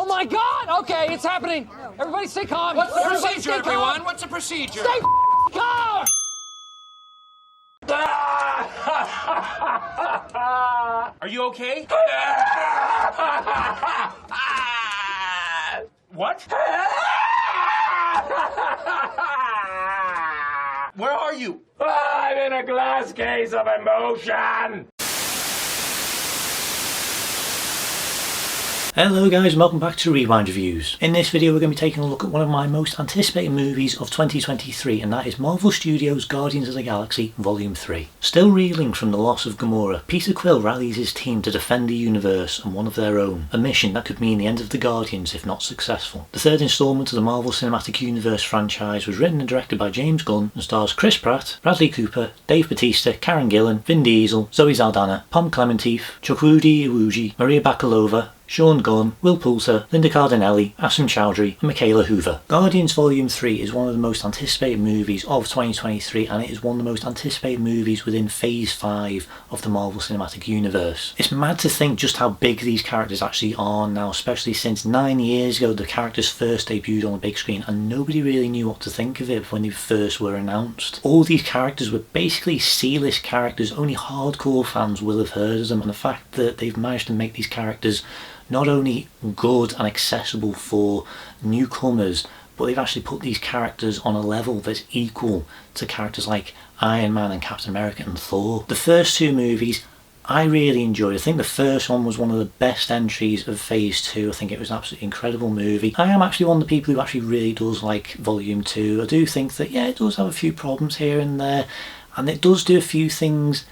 Oh my God! Okay, it's happening. Everybody stay calm. What's the Everybody procedure, stay calm. everyone? What's the procedure? Stay calm! Are you okay? What? Where are you? I'm in a glass case of emotion! Hello guys and welcome back to Rewind Reviews. In this video we're going to be taking a look at one of my most anticipated movies of 2023, and that is Marvel Studios' Guardians of the Galaxy Volume 3. Still reeling from the loss of Gamora, Peter Quill rallies his team to defend the universe and one of their own, a mission that could mean the end of the Guardians if not successful. The third instalment of the Marvel Cinematic Universe franchise was written and directed by James Gunn and stars Chris Pratt, Bradley Cooper, Dave Bautista, Karen Gillan, Vin Diesel, Zoe Saldana, Pom Klementieff, Chukwudi Iwuji, Maria Bakalova, Sean Gunn, Will Poulter, Linda Cardinelli, Asim Chowdhury and Michaela Hoover. Guardians Volume 3 is one of the most anticipated movies of 2023, and it is one of the most anticipated movies within Phase 5 of the Marvel Cinematic Universe. It's mad to think just how big these characters actually are now, especially since 9 years ago the characters first debuted on the big screen and nobody really knew what to think of it when they first were announced. All these characters were basically C-list characters, only hardcore fans will have heard of them, and the fact that they've managed to make these characters not only good and accessible for newcomers, but they've actually put these characters on a level that's equal to characters like Iron Man and Captain America and Thor. The first two movies I really enjoyed. I think the first one was one of the best entries of Phase 2. I think it was an absolutely incredible movie. I am actually one of the people who actually really does like Volume 2. I do think that, yeah, it does have a few problems here and there, and it does do a few things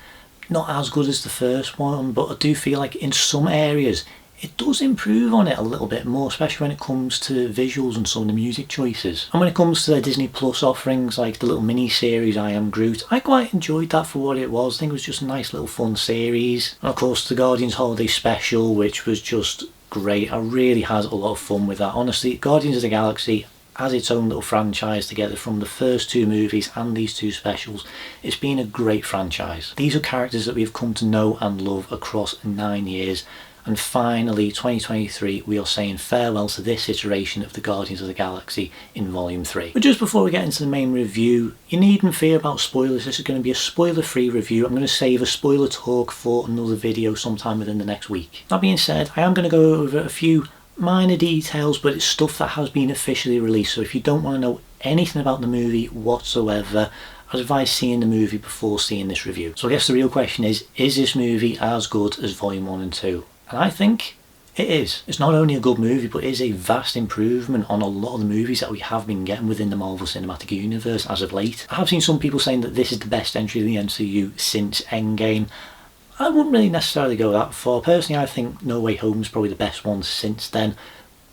not as good as the first one, but I do feel like in some areas it does improve on it a little bit more, especially when it comes to visuals and some of the music choices. And when it comes to their Disney Plus offerings, like the little mini-series I Am Groot, I quite enjoyed that for what it was. I think it was just a nice little fun series. And of course the Guardians Holiday Special, which was just great. I really had a lot of fun with that. Honestly, Guardians of the Galaxy as its own little franchise together from the first two movies and these two specials, it's been a great franchise. These are characters that we've come to know and love across 9 years. And finally, 2023, we are saying farewell to this iteration of the Guardians of the Galaxy in Volume 3. But just before we get into the main review, you needn't fear about spoilers. This is going to be a spoiler-free review. I'm going to save a spoiler talk for another video sometime within the next week. That being said, I am going to go over a few minor details, but it's stuff that has been officially released. So if you don't want to know anything about the movie whatsoever, I'd advise seeing the movie before seeing this review. So I guess the real question is this movie as good as Volume 1 and 2? And I think it is. It's not only a good movie, but it is a vast improvement on a lot of the movies that we have been getting within the Marvel Cinematic Universe as of late. I have seen some people saying that this is the best entry of the MCU since Endgame. I wouldn't really necessarily go that far. Personally, I think No Way Home is probably the best one since then.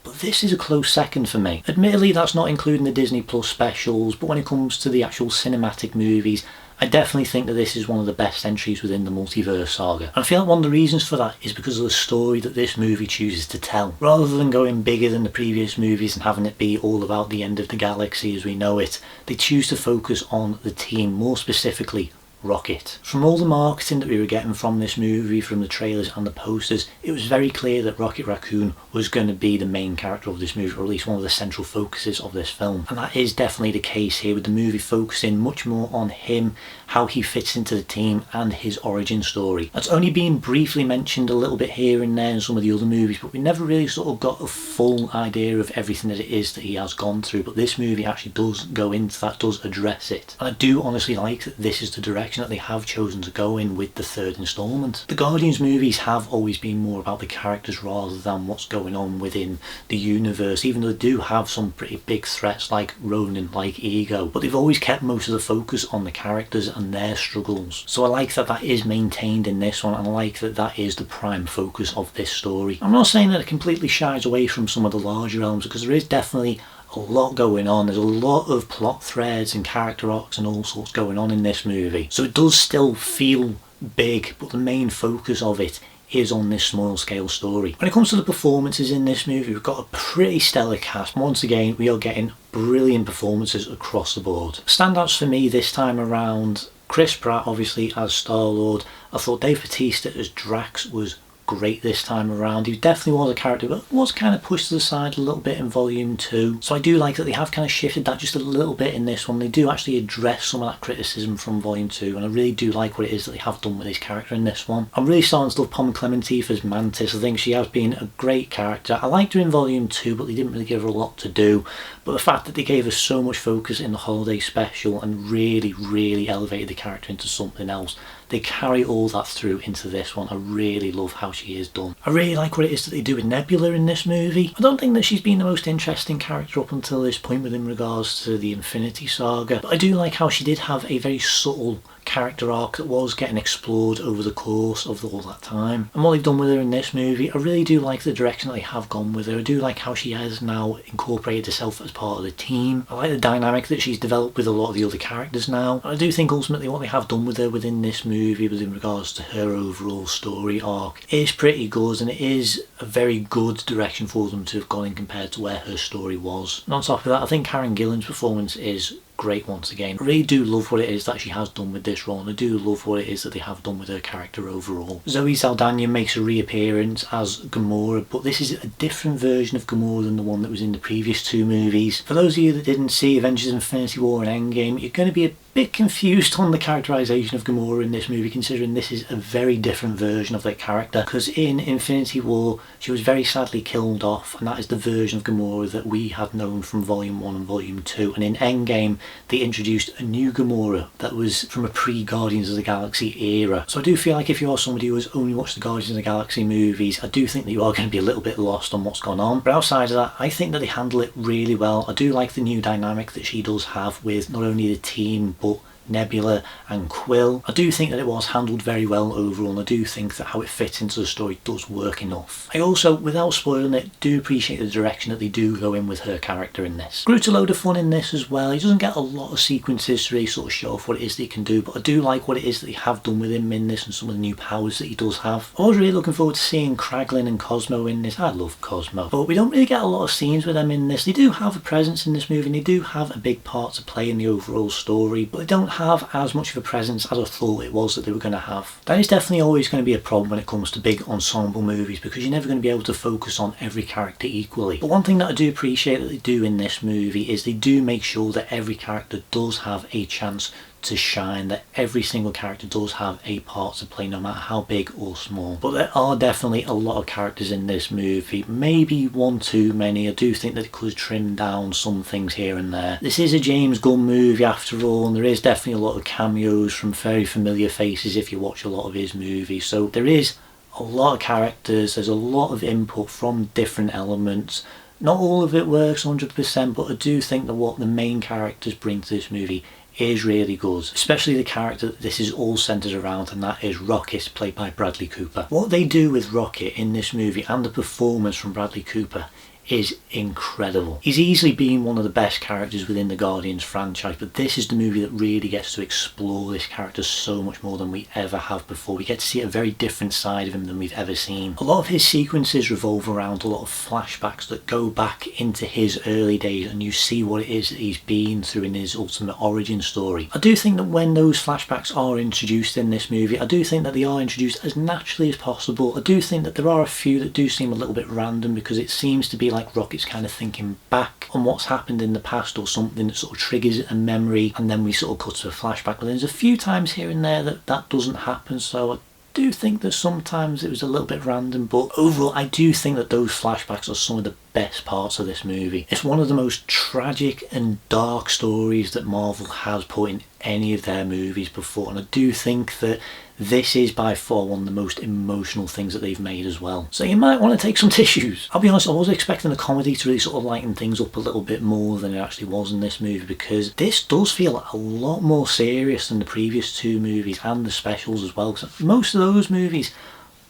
But this is a close second for me. Admittedly, that's not including the Disney Plus specials, but when it comes to the actual cinematic movies, I definitely think that this is one of the best entries within the multiverse saga. And I feel like one of the reasons for that is because of the story that this movie chooses to tell. Rather than going bigger than the previous movies and having it be all about the end of the galaxy as we know it, they choose to focus on the team, more specifically Rocket. From all the marketing that we were getting from this movie, from the trailers and the posters, it was very clear that Rocket Raccoon was going to be the main character of this movie, or at least one of the central focuses of this film. And that is definitely the case here, with the movie focusing much more on him, how he fits into the team and his origin story. That's only been briefly mentioned a little bit here and there in some of the other movies, but we never really sort of got a full idea of everything that it is that he has gone through. But this movie actually does go into that, does address it. And I do honestly like that this is the direction that they have chosen to go in with the third instalment. The Guardians movies have always been more about the characters rather than what's going on within the universe, even though they do have some pretty big threats like Ronan, like Ego, but they've always kept most of the focus on the characters and their struggles. So I like that that is maintained in this one, and I like that that is the prime focus of this story. I'm not saying that it completely shies away from some of the larger elements, because there is definitely a lot going on. There's a lot of plot threads and character arcs and all sorts going on in this movie. So it does still feel big, but the main focus of it is on this small scale story. When it comes to the performances in this movie, we've got a pretty stellar cast. Once again, we are getting brilliant performances across the board. Standouts for me this time around: Chris Pratt obviously as Star-Lord. I thought Dave Bautista as Drax was great this time around. He definitely was a character that was kind of pushed to the side a little bit in volume 2. So I do like that they have kind of shifted that just a little bit in this one. They do actually address some of that criticism from volume 2, and I really do like what it is that they have done with his character in this one. I'm really starting to love Pom Clemente as Mantis. I think she has been a great character. I liked her in volume 2, but they didn't really give her a lot to do. But the fact that they gave her so much focus in the holiday special and really elevated the character into something else, they carry all that through into this one. I really love how she is done. I really like what it is that they do with Nebula in this movie. I don't think that she's been the most interesting character up until this point within regards to the Infinity Saga, but I do like how she did have a very subtle character arc that was getting explored over the course of all that time. And what they've done with her in this movie, I really do like the direction that they have gone with her. I do like how she has now incorporated herself as part of the team. I like the dynamic that she's developed with a lot of the other characters now. And I do think ultimately what they have done with her within this movie within regards to her overall story arc is pretty good, and it is a very good direction for them to have gone in compared to where her story was. And on top of that, I think Karen Gillan's performance is great once again. I really do love what it is that she has done with this role, and I do love what it is that they have done with her character overall. Zoe Saldana makes a reappearance as Gamora, but this is a different version of Gamora than the one that was in the previous 2 movies. For those of you that didn't see Avengers Infinity War and Endgame, you're going to be a bit confused on the characterisation of Gamora in this movie, considering this is a very different version of that character, because in Infinity War she was very sadly killed off, and that is the version of Gamora that we had known from volume 1 and volume 2. And in Endgame they introduced a new Gamora that was from a pre-Guardians of the Galaxy era. So I do feel like if you are somebody who has only watched the Guardians of the Galaxy movies, I do think that you are going to be a little bit lost on what's gone on. But outside of that, I think that they handle it really well. I do like the new dynamic that she does have with not only the team but Nebula and Quill. I do think that it was handled very well overall, and I do think that how it fits into the story does work enough. I also, without spoiling it, do appreciate the direction that they do go in with her character in this. Groot's a load of fun in this as well. He doesn't get a lot of sequences to really sort of show off what it is that he can do, but I do like what it is that they have done with him in this and some of the new powers that he does have. I was really looking forward to seeing Kraglin and Cosmo in this. I love Cosmo, but we don't really get a lot of scenes with them in this. They do have a presence in this movie, and they do have a big part to play in the overall story, but they don't have as much of a presence as I thought it was that they were going to have. That is definitely always going to be a problem when it comes to big ensemble movies, because you're never going to be able to focus on every character equally. But one thing that I do appreciate that they do in this movie is they do make sure that every character does have a chance to shine, that every single character does have a part to play, no matter how big or small. But there are definitely a lot of characters in this movie, maybe one too many. I do think that it could trim down some things here and there. This is a James Gunn movie after all, and there is definitely a lot of cameos from very familiar faces if you watch a lot of his movies, so there is a lot of characters, there's a lot of input from different elements. Not all of it works 100%, but I do think that what the main characters bring to this movie is really good, especially the character that this is all centred around, and that is Rocket, played by Bradley Cooper. What they do with Rocket in this movie and the performance from Bradley Cooper is incredible. He's easily been one of the best characters within the Guardians franchise, but this is the movie that really gets to explore this character so much more than we ever have before. We get to see a very different side of him than we've ever seen. A lot of his sequences revolve around a lot of flashbacks that go back into his early days, and you see what it is that he's been through in his ultimate origin story. I do think that when those flashbacks are introduced in this movie, I do think that they are introduced as naturally as possible. I do think that there are a few that do seem a little bit random, because it seems to be like Rocket's kind of thinking back on what's happened in the past, or something that sort of triggers a memory, and then we sort of cut to a flashback. But there's a few times here and there that doesn't happen, so I do think that sometimes it was a little bit random, but overall I do think that those flashbacks are some of the best parts of this movie. It's one of the most tragic and dark stories that Marvel has put in any of their movies before, and I do think that this is by far one of the most emotional things that they've made as well. So you might want to take some tissues. I'll be honest, I was expecting the comedy to really sort of lighten things up a little bit more than it actually was in this movie, because this does feel a lot more serious than the previous 2 movies and the specials as well, because most of those movies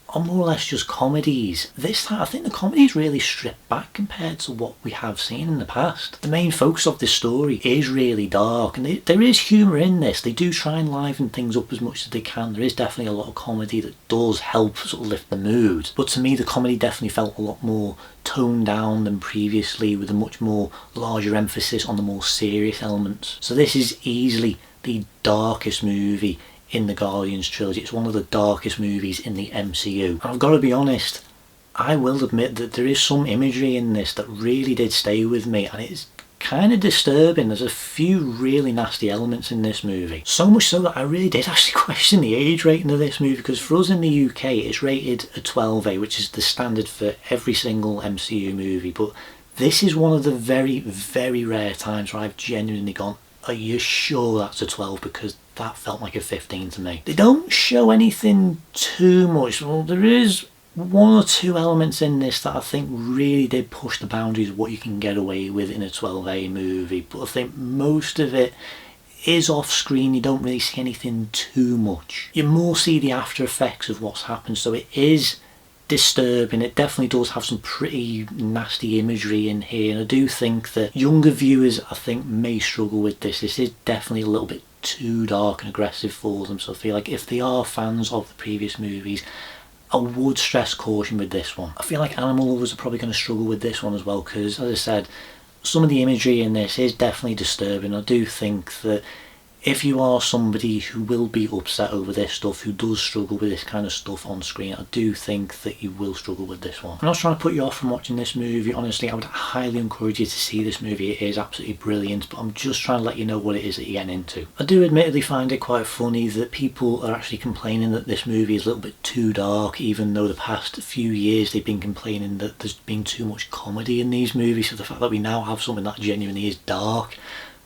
are more or less just comedies. This time I think the comedy's really stripped back compared to what we have seen in the past. The main focus of this story is really dark, and there is humour in this. They do try and liven things up as much as they can. There is definitely a lot of comedy that does help sort of lift the mood, but to me the comedy definitely felt a lot more toned down than previously, with a much more larger emphasis on the more serious elements. So this is easily the darkest movie in the Guardians trilogy. It's one of the darkest movies in the MCU. And I've got to be honest, I will admit that there is some imagery in this that really did stay with me, and it's kind of disturbing. There's a few really nasty elements in this movie. So much so that I really did actually question the age rating of this movie, because for us in the UK it's rated a 12A, which is the standard for every single MCU movie. But this is one of the very, very rare times where I've genuinely gone, are you sure that's a 12? Because that felt like a 15 to me. They don't show anything too much. Well, there is one or two elements in this that I think really did push the boundaries of what you can get away with in a 12A movie, but I think most of it is off screen. You don't really see anything too much. You more see the after effects of what's happened, so it is disturbing. It definitely does have some pretty nasty imagery in here, and I do think that younger viewers, I think, may struggle with this. This is definitely a little bit too dark and aggressive for them, so I feel like if they are fans of the previous movies, I would stress caution with this one. I feel like animal lovers are probably going to struggle with this one as well, because as I said, some of the imagery in this is definitely disturbing. I do think that if you are somebody who will be upset over this stuff, who does struggle with this kind of stuff on screen, I do think that you will struggle with this one. I'm not trying to put you off from watching this movie. Honestly, I would highly encourage you to see this movie. It is absolutely brilliant, but I'm just trying to let you know what it is that you're getting into. I do admittedly find it quite funny that people are actually complaining that this movie is a little bit too dark, even though the past few years they've been complaining that there's been too much comedy in these movies. So the fact that we now have something that genuinely is dark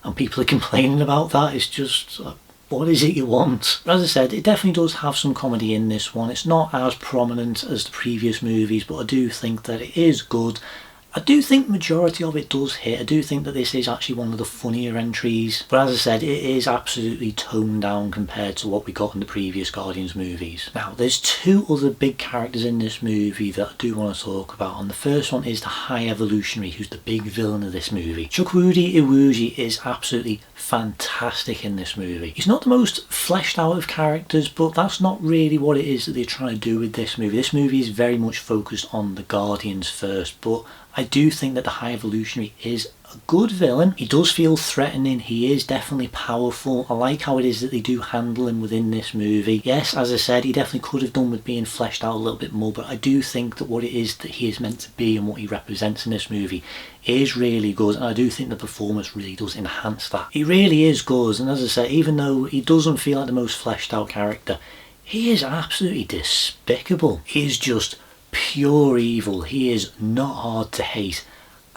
and people are complaining about that, it's just, what is it you want? As I said, it definitely does have some comedy in this one. It's not as prominent as the previous movies, but I do think that it is good. I do think the majority of it does hit. I do think that this is actually one of the funnier entries, but as I said, it is absolutely toned down compared to what we got in the previous Guardians movies. Now, there's two other big characters in this movie that I do want to talk about, and the first one is the High Evolutionary, who's the big villain of this movie. Chukwudi Iwuji is absolutely fantastic in this movie. He's not the most fleshed out of characters, but that's not really what it is that they're trying to do with this movie. This movie is very much focused on the Guardians first, but I do think that the High Evolutionary is a good villain. He does feel threatening. He is definitely powerful. I like how it is that they do handle him within this movie. Yes, as I said, he definitely could have done with being fleshed out a little bit more, but I do think that what it is that he is meant to be and what he represents in this movie is really good, and I do think the performance really does enhance that. He really is good, and as I said, even though he doesn't feel like the most fleshed out character, he is absolutely despicable. He is just pure evil. He is not hard to hate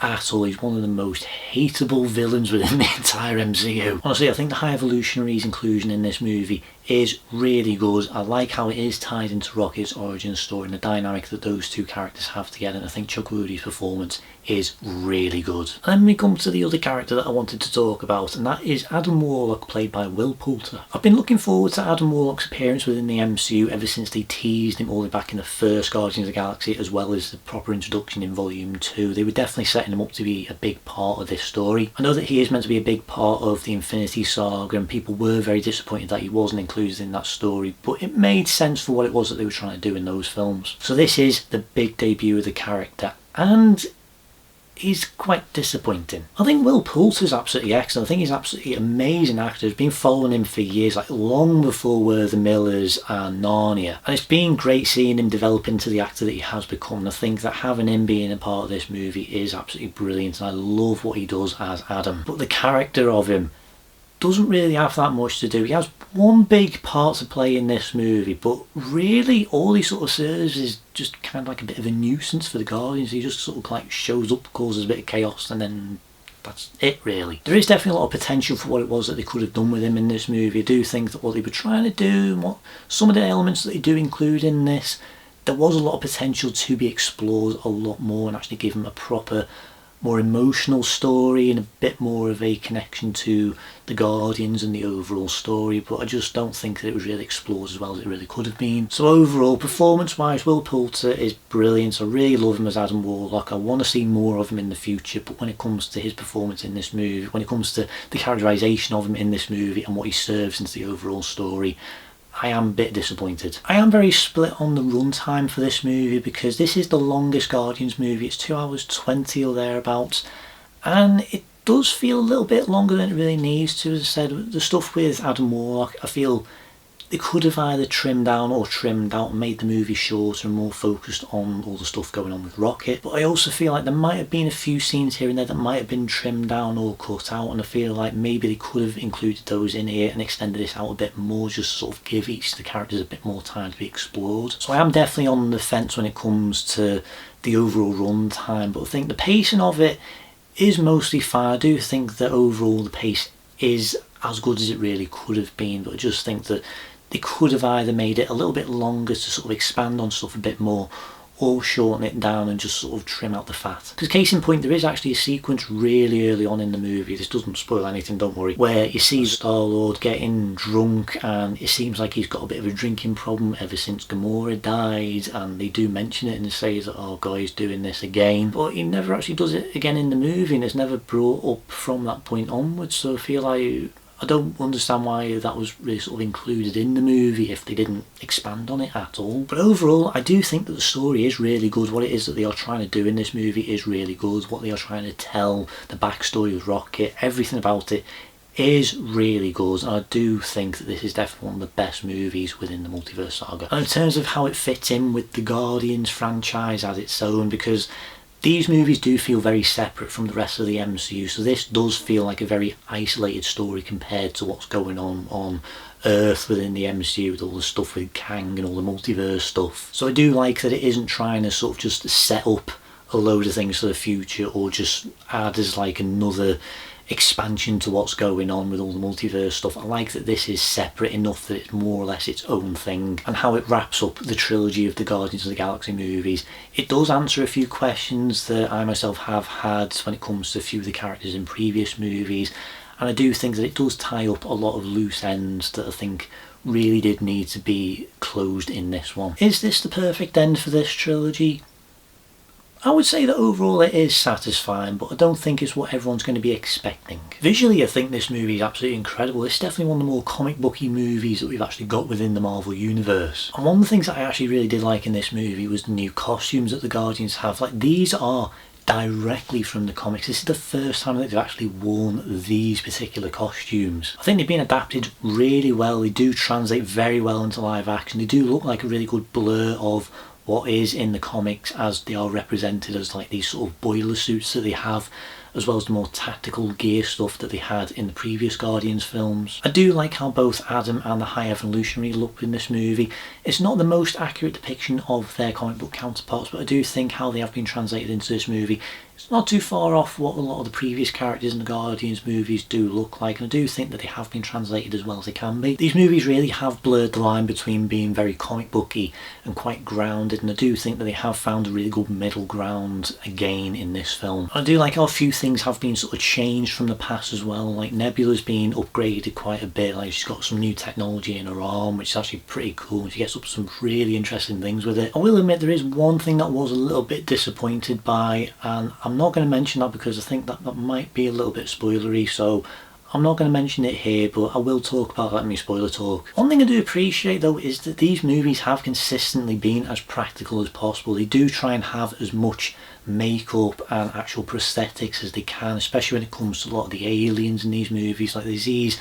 at all. He's one of the most hateable villains within the entire MCU. Honestly, I think the High Evolutionary's inclusion in this movie is really good. I like how it is tied into Rocket's origin story and the dynamic that those two characters have together, and I think Chukwudi's performance is really good. And then we come to the other character that I wanted to talk about, and that is Adam Warlock, played by Will Poulter. I've been looking forward to Adam Warlock's appearance within the MCU ever since they teased him all the way back in the first Guardians of the Galaxy, as well as the proper introduction in Volume 2. They were definitely setting him up to be a big part of this story. I know that he is meant to be a big part of the Infinity Saga, and people were very disappointed that he wasn't included in that story, but it made sense for what it was that they were trying to do in those films. So this is the big debut of the character, and he's quite disappointing. I think Will Poulter's absolutely excellent. I think he's absolutely amazing actor. I've been following him for years, like long before We're the Millers and Narnia, and it's been great seeing him develop into the actor that he has become. And I think that having him being a part of this movie is absolutely brilliant, and I love what he does as Adam. But the character of him doesn't really have that much to do. He has one big part to play in this movie, but really all he sort of serves is just kind of like a bit of a nuisance for the Guardians. He just sort of like shows up, causes a bit of chaos, and then that's it really. There is definitely a lot of potential for what it was that they could have done with him in this movie. I do think that what they were trying to do, and what some of the elements that they do include in this, there was a lot of potential to be explored a lot more and actually give him a proper, more emotional story and a bit more of a connection to the Guardians and the overall story, but I just don't think that it was really explored as well as it really could have been. So overall, performance wise, Will Poulter is brilliant. I really love him as Adam Warlock. I want to see more of him in the future, but when it comes to his performance in this movie, when it comes to the characterisation of him in this movie and what he serves into the overall story, I am a bit disappointed. I am very split on the runtime for this movie, because this is the longest Guardians movie. It's 2 hours 20 or thereabouts, and it does feel a little bit longer than it really needs to. As I said, the stuff with Adam Warlock, I feel they could have either trimmed down or trimmed out and made the movie shorter and more focused on all the stuff going on with Rocket. But I also feel like there might have been a few scenes here and there that might have been trimmed down or cut out, and I feel like maybe they could have included those in here and extended this out a bit more, just sort of give each of the characters a bit more time to be explored. So I am definitely on the fence when it comes to the overall run time, but I think the pacing of it is mostly fine. I do think that overall the pace is as good as it really could have been, but I just think that they could have either made it a little bit longer to sort of expand on stuff a bit more, or shorten it down and just sort of trim out the fat. Because case in point, there is actually a sequence really early on in the movie, this doesn't spoil anything, don't worry, where you see Star-Lord getting drunk, and it seems like he's got a bit of a drinking problem ever since Gamora died, and they do mention it and they say that, oh god, he's doing this again, but he never actually does it again in the movie, and it's never brought up from that point onwards. So I feel like I don't understand why that was really sort of included in the movie if they didn't expand on it at all. But overall, I do think that the story is really good. What it is that they are trying to do in this movie is really good. What they are trying to tell, the backstory of Rocket, everything about it is really good. And I do think that this is definitely one of the best movies within the Multiverse Saga. And in terms of how it fits in with the Guardians franchise as its own, because these movies do feel very separate from the rest of the MCU, so this does feel like a very isolated story compared to what's going on Earth within the MCU with all the stuff with Kang and all the multiverse stuff. So I do like that it isn't trying to sort of just set up a load of things for the future or just add as like another expansion to what's going on with all the multiverse stuff. I like that this is separate enough that it's more or less its own thing, and how it wraps up the trilogy of the Guardians of the Galaxy movies. It does answer a few questions that I myself have had when it comes to a few of the characters in previous movies, and I do think that it does tie up a lot of loose ends that I think really did need to be closed in this one. Is this the perfect end for this trilogy? I would say that overall it is satisfying, but I don't think it's what everyone's going to be expecting. Visually, I think this movie is absolutely incredible. It's definitely one of the more comic booky movies that we've actually got within the Marvel Universe. And one of the things that I actually really did like in this movie was the new costumes that the Guardians have. Like, these are directly from the comics. This is the first time that they've actually worn these particular costumes. I think they've been adapted really well. They do translate very well into live action. They do look like a really good blur of what is in the comics as they are represented as like these sort of boiler suits that they have, as well as the more tactical gear stuff that they had in the previous Guardians films. I do like how both Adam and the High Evolutionary look in this movie. It's not the most accurate depiction of their comic book counterparts, but I do think how they have been translated into this movie, it's not too far off what a lot of the previous characters in the Guardians movies do look like, and I do think that they have been translated as well as they can be. These movies really have blurred the line between being very comic booky and quite grounded, and I do think that they have found a really good middle ground again in this film. I do like how a few things have been sort of changed from the past as well, like Nebula's been upgraded quite a bit. Like, she's got some new technology in her arm, which is actually pretty cool, and she gets up to some really interesting things with it. I will admit there is one thing that I was a little bit disappointed by, and I'm not going to mention that because I think that might be a little bit spoilery, so I'm not going to mention it here, but I will talk about that in my spoiler talk. One thing I do appreciate though is that these movies have consistently been as practical as possible. They do try and have as much makeup and actual prosthetics as they can, especially when it comes to a lot of the aliens in these movies. Like, there's these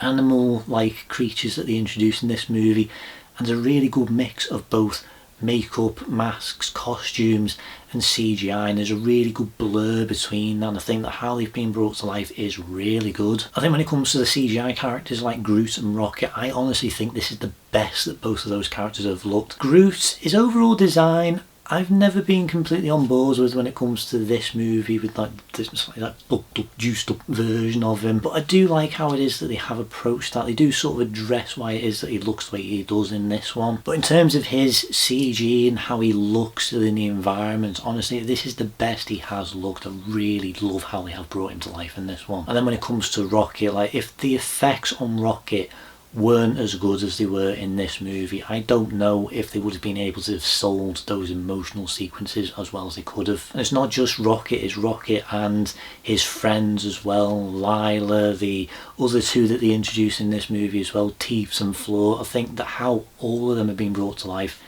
animal-like creatures that they introduce in this movie, and there's a really good mix of both makeup, masks, costumes and CGI, and there's a really good blur between that, and I think that how they've been brought to life is really good. I think when it comes to the CGI characters like Groot and Rocket, I honestly think this is the best that both of those characters have looked. Groot, his overall design, I've never been completely on board with when it comes to this movie with like this like that bulked up, juiced up version of him, but I do like how it is that they have approached that. They do sort of address why it is that he looks the way he does in this one. But in terms of his CG and how he looks in the environment, honestly this is the best he has looked. I really love how they have brought him to life in this one. And then when it comes to Rocket, like, if the effects on Rocket weren't as good as they were in this movie, I don't know if they would have been able to have sold those emotional sequences as well as they could have. And it's not just Rocket, it's Rocket and his friends as well, Lila, the other two that they introduced in this movie as well, Teeps and Floor. I think that how all of them have been brought to life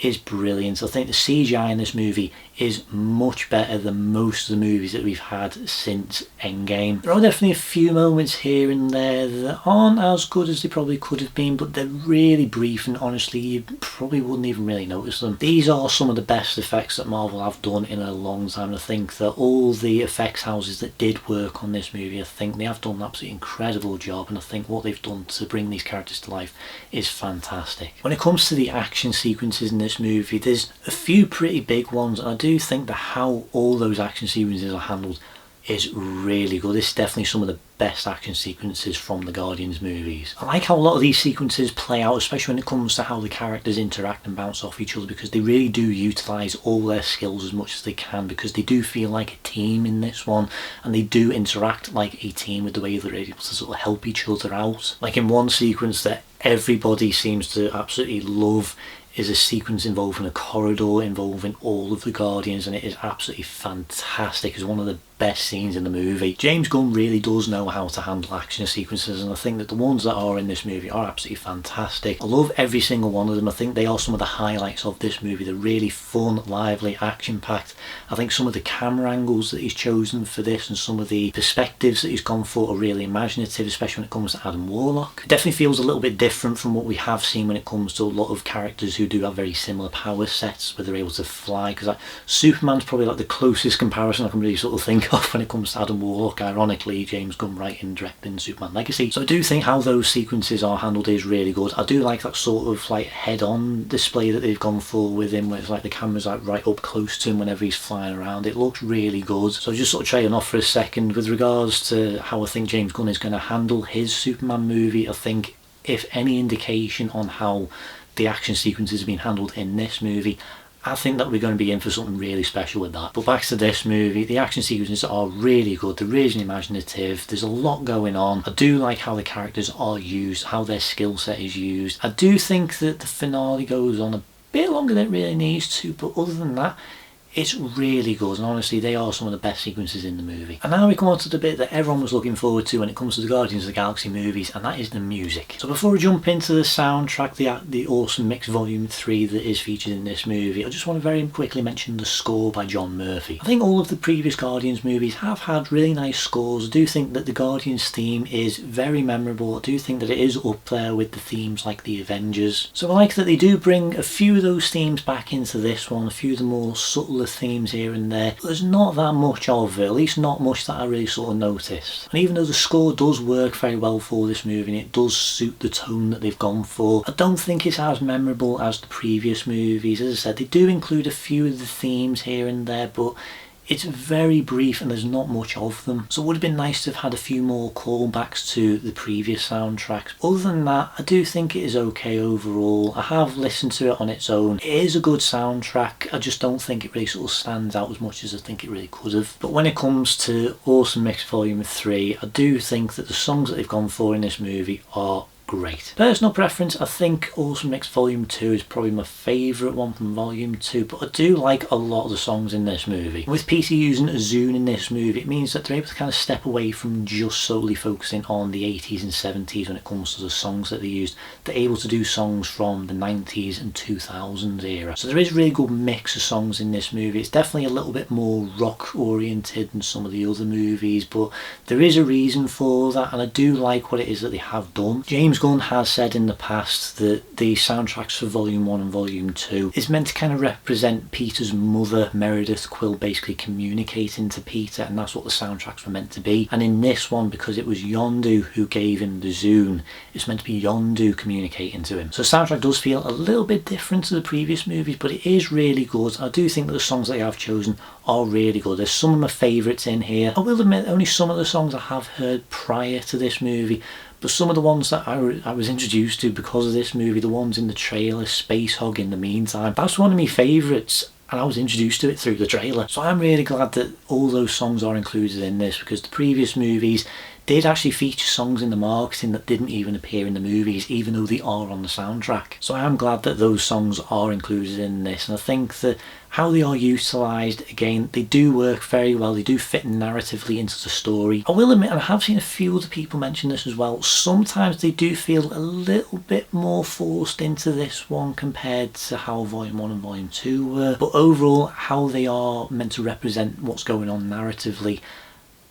is brilliant. I think the CGI in this movie is much better than most of the movies that we've had since Endgame. There are definitely a few moments here and there that aren't as good as they probably could have been, but they're really brief and honestly you probably wouldn't even really notice them. These are some of the best effects that Marvel have done in a long time. I think that all the effects houses that did work on this movie, I think they have done an absolutely incredible job, and I think what they've done to bring these characters to life is fantastic. When it comes to the action sequences in this movie, there's a few pretty big ones, and I do think that how all those action sequences are handled is really good. This is definitely some of the best action sequences from the Guardians movies. I like how a lot of these sequences play out, especially when it comes to how the characters interact and bounce off each other, because they really do utilise all their skills as much as they can, because they do feel like a team in this one, and they do interact like a team with the way they're able to sort of help each other out. Like in one sequence that everybody seems to absolutely love is a sequence involving a corridor involving all of the Guardians, and it is absolutely fantastic. It's one of the best scenes in the movie. James Gunn really does know how to handle action sequences, and I think that the ones that are in this movie are absolutely fantastic. I love every single one of them. I think they are some of the highlights of this movie. They're really fun, lively, action-packed. I think some of the camera angles that he's chosen for this and some of the perspectives that he's gone for are really imaginative, especially when it comes to Adam Warlock. It definitely feels a little bit different from what we have seen when it comes to a lot of characters who do have very similar power sets where they're able to fly, because like, Superman's probably like the closest comparison I can really sort of think of when it comes to Adam Warlock. Ironically, James Gunn writing and directing Superman Legacy. So I do think how those sequences are handled is really good. I do like that sort of like head-on display that they've gone for with him, where it's like the camera's like right up close to him whenever he's flying around. It looks really good. So just sort of trailing off for a second with regards to how I think James Gunn is going to handle his Superman movie. I think if any indication on how the action sequences have been handled in this movie, I think that we're going to be in for something really special with that. But back to this movie, the action sequences are really good, they're really imaginative, there's a lot going on. I do like how the characters are used, how their skill set is used. I do think that the finale goes on a bit longer than it really needs to, but other than that, it's really good, and honestly they are some of the best sequences in the movie. And now we come on to the bit that everyone was looking forward to when it comes to the Guardians of the Galaxy movies, and that is the music. So before we jump into the soundtrack, the awesome mix volume 3 that is featured in this movie, I just want to very quickly mention the score by John Murphy. I think all of the previous Guardians movies have had really nice scores. I do think that the Guardians theme is very memorable. I do think that it is up there with the themes like the Avengers. So I like that they do bring a few of those themes back into this one, a few of the more subtler themes here and there, but there's not that much of it, at least not much that I really sort of noticed. And even though the score does work very well for this movie and it does suit the tone that they've gone for, I don't think it's as memorable as the previous movies. As I said, they do include a few of the themes here and there, but it's very brief and there's not much of them. So it would have been nice to have had a few more callbacks to the previous soundtracks. Other than that, I do think it is okay overall. I have listened to it on its own. It is a good soundtrack. I just don't think it really sort of stands out as much as I think it really could have. But when it comes to Awesome Mix Volume 3, I do think that the songs that they've gone for in this movie are great. Personal preference, I think Awesome Mix Volume 2 is probably my favourite one from Volume 2, but I do like a lot of the songs in this movie. With Peter using a Zune in this movie, it means that they're able to kind of step away from just solely focusing on the 80s and 70s when it comes to the songs that they used. They're able to do songs from the 90s and 2000s era. So there is a really good mix of songs in this movie. It's definitely a little bit more rock oriented than some of the other movies, but there is a reason for that, and I do like what it is that they have done. James Gunn has said in the past that the soundtracks for Volume 1 and Volume 2 is meant to kind of represent Peter's mother, Meredith Quill, basically communicating to Peter, and that's what the soundtracks were meant to be. And in this one, because it was Yondu who gave him the Zune, it's meant to be Yondu communicating to him. So the soundtrack does feel a little bit different to the previous movies, but it is really good. I do think that the songs that I have chosen are really good. There's some of my favourites in here. I will admit only some of the songs I have heard prior to this movie, but some of the ones that I was introduced to because of this movie, the ones in the trailer, Space Hog in the Meantime, that's one of my favourites, and I was introduced to it through the trailer. So I'm really glad that all those songs are included in this, because the previous movies did actually feature songs in the marketing that didn't even appear in the movies, even though they are on the soundtrack. So I am glad that those songs are included in this, and I think that how they are utilised, again, they do work very well. They do fit narratively into the story. I will admit, and I have seen a few other people mention this as well, sometimes they do feel a little bit more forced into this one compared to how Volume 1 and Volume 2 were. But overall, how they are meant to represent what's going on narratively,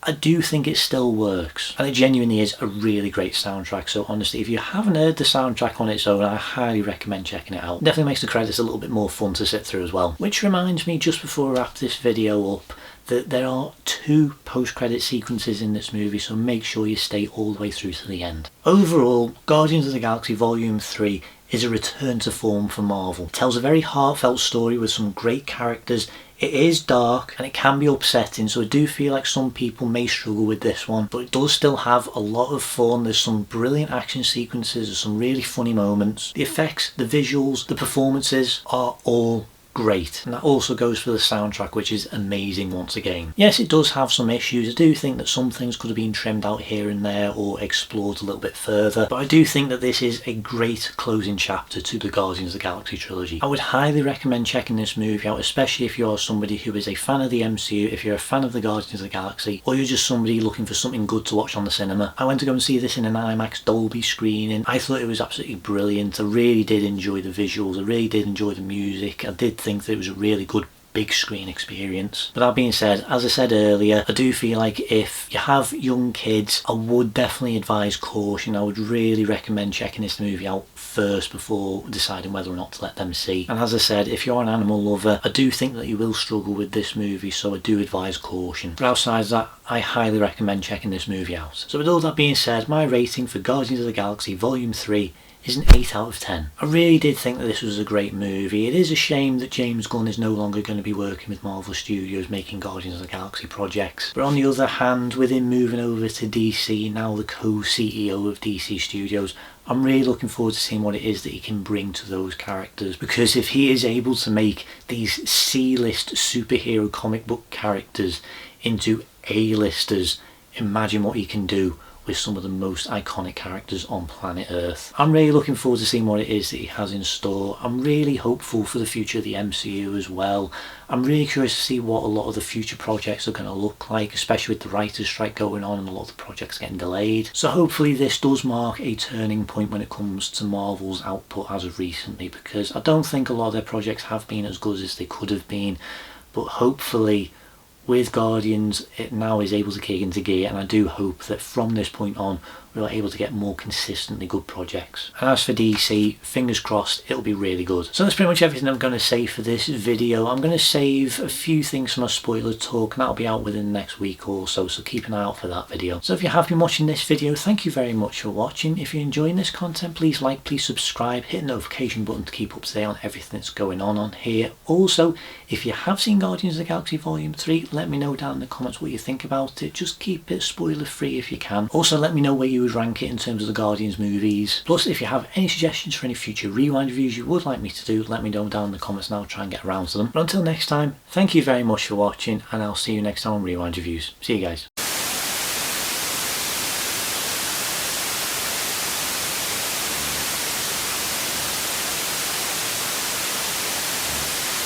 I do think it still works, and it genuinely is a really great soundtrack. So honestly, if you haven't heard the soundtrack on its own, I highly recommend checking it out. Definitely makes the credits a little bit more fun to sit through as well. Which reminds me, just before I wrap this video up, that there are 2 post-credit sequences in this movie, so make sure you stay all the way through to the end. Overall, Guardians of the Galaxy Volume 3 is a return to form for Marvel. It tells a very heartfelt story with some great characters. It is dark and it can be upsetting, so I do feel like some people may struggle with this one, but it does still have a lot of fun. There's some brilliant action sequences, there's some really funny moments. The effects, the visuals, the performances are all great, and that also goes for the soundtrack, which is amazing once again. Yes, it does have some issues. I do think that some things could have been trimmed out here and there or explored a little bit further, but I do think that this is a great closing chapter to the Guardians of the Galaxy trilogy. I would highly recommend checking this movie out, especially if you're somebody who is a fan of the MCU, if you're a fan of the Guardians of the Galaxy, or you're just somebody looking for something good to watch on the cinema. I went to go and see this in an IMAX Dolby screening. I thought it was absolutely brilliant. I really did enjoy the visuals, I really did enjoy the music. I did think that it was a really good big screen experience. But that being said, as I said earlier, I do feel like if you have young kids, I would definitely advise caution. I would really recommend checking this movie out first before deciding whether or not to let them see. And as I said, if you're an animal lover, I do think that you will struggle with this movie, so I do advise caution. But outside that, I highly recommend checking this movie out. So with all that being said, my rating for Guardians of the Galaxy Volume 3 is an 8 out of 10. I really did think that this was a great movie. It is a shame that James Gunn is no longer going to be working with Marvel Studios making Guardians of the Galaxy projects. But on the other hand, with him moving over to DC, now the co-CEO of DC Studios, I'm really looking forward to seeing what it is that he can bring to those characters, because if he is able to make these C-list superhero comic book characters into A-listers, imagine what he can do with some of the most iconic characters on planet Earth. I'm really looking forward to seeing what it is that he has in store. I'm really hopeful for the future of the MCU as well. I'm really curious to see what a lot of the future projects are going to look like, especially with the writer's strike going on and a lot of the projects getting delayed. So hopefully this does mark a turning point when it comes to Marvel's output as of recently, because I don't think a lot of their projects have been as good as they could have been, but hopefully with Guardians it now is able to kick into gear, and I do hope that from this point on we're able to get more consistently good projects. And as for DC, fingers crossed it'll be really good. So that's pretty much everything I'm going to say for this video. I'm going to save a few things for my spoiler talk, and that'll be out within the next week or so, so keep an eye out for that video. So if you have been watching this video, thank you very much for watching. If you're enjoying this content, please like, please subscribe, hit the notification button to keep up to date on everything that's going on here. Also, if you have seen Guardians of the Galaxy Volume 3, let me know down in the comments what you think about it. Just keep it spoiler free if you can. Also let me know where you would rank it in terms of the Guardians movies. Plus, if you have any suggestions for any future Rewind reviews you would like me to do, let me know down in the comments and I'll try and get around to them. But until next time, thank you very much for watching, and I'll see you next time on Rewind Reviews. See you guys.